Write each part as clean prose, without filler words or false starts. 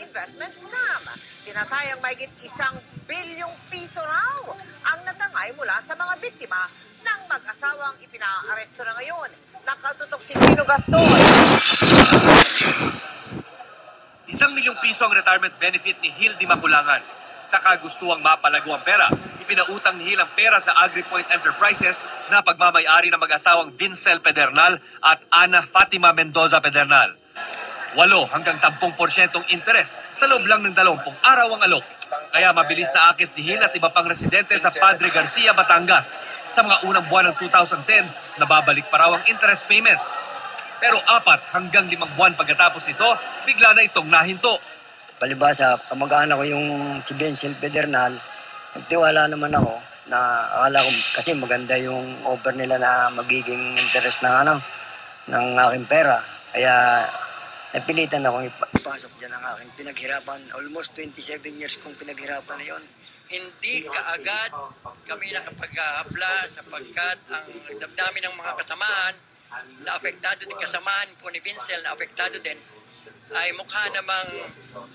investment scam. Tinatayang mahigit 1 bilyong piso raw ang natangay mula sa mga biktima ng mag-asawang ipinaaresto na ngayon. Nakatutok si Gino Gaston. 1 milyong piso ang retirement benefit ni Hildy Maculangan. Sa kagustuhang mapalago ang pera, ipinautang ni Hil ang pera sa AgriPoint Enterprises na pagmamayari ng mag-asawang Vincel Pedernal at Ana Fatima Mendoza Pedernal. 8 hanggang 10% interes sa loob lang ng 20 araw ang alok. Kaya mabilis na akit si Hil at iba pang residente sa Padre Garcia, Batangas. Sa mga unang buwan ng 2010, nababalik pa raw ang interest payments. Pero 4 hanggang 5 buwan pagkatapos nito, bigla na itong nahinto. Palibasa, kamag-anak ko yung si Vincel Pedernal, nagtiwala naman ako na akala ko kasi maganda yung offer nila na magiging interest ng aking pera. Kaya napilitan akong ipasok dyan ang aking pinaghirapan. Almost 27 years kong pinaghirapan na yun. Hindi kaagad kami nakapag-apply sapagkat ang damdamin ng mga kasamahan na apektado din, kasamahan po ni Vincel na apektado din, ay mukha namang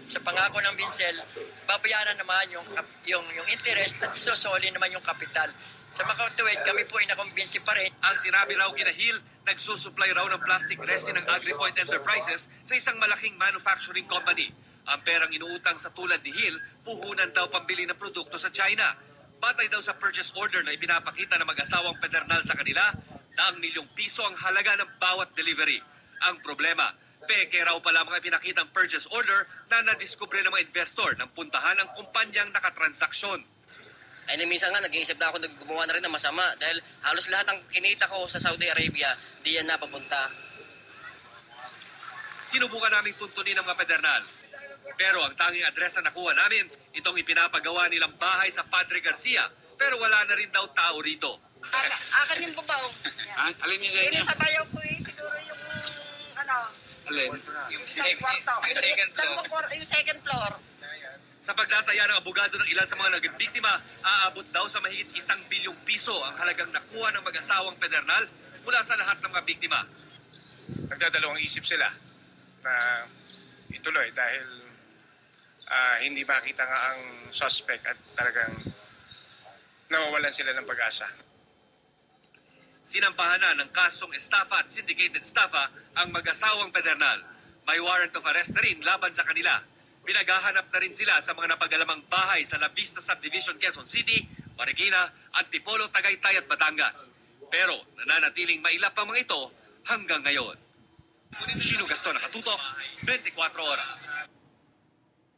sa pangako ng Vincel, babayaran naman yung interest at isosoli naman yung kapital. Sa makatuwid, kami po ay nakumbinsi pa rin. Ang sinabi raw kina Hil, nagsusupply raw ng plastic resin ng AgriPoint Enterprises sa isang malaking manufacturing company. Ang perang inuutang sa tulad ni Hil, puhunan daw pambili ng produkto sa China. Batay daw sa purchase order na ipinapakita ng mag-asawang Pedernal sa kanila, na 1 milyong piso ang halaga ng bawat delivery. Ang problema, peke raw pala mga pinakitang purchase order na nadiskubre ng mga investor ng puntahan ng kumpanyang nakatransaksyon. Ay, minsan nga, nag-iisip na ako gumawa na rin ng masama dahil halos lahat ng kinita ko sa Saudi Arabia, di yan napapunta. Sinubukan naming tuntunin ng mga Pedernal. Pero ang tanging address na nakuha namin, itong ipinapagawa nilang bahay sa Padre Garcia, pero wala na rin daw tao rito. Akin yung babaw. Alin yung sa inyo? Sa bayaw ko siguro yung Alin? yung kwarto. Yung second floor. Sa pagtataya ng abogado ng ilan sa mga naging biktima, aabot daw sa mahigit 1 bilyong piso ang halagang nakuha ng mag-asawang Pedernal mula sa lahat ng mga biktima. Nagdadalawang isip sila na ituloy dahil hindi makita nga ang suspect at talagang nawawalan sila ng pag-asa. Sinampahan na ng kasong estafa at syndicated estafa ang mag-asawang Pedernal. May warrant of arrest na rin laban sa kanila. Pinaghahanap na rin sila sa mga napagalamang bahay sa La Vista Subdivision, Quezon City, Marikina, Antipolo, Tagaytay at Batangas. Pero nananatiling mailap ang mga ito hanggang ngayon. Gino Gaston, nakatutok, 24 oras.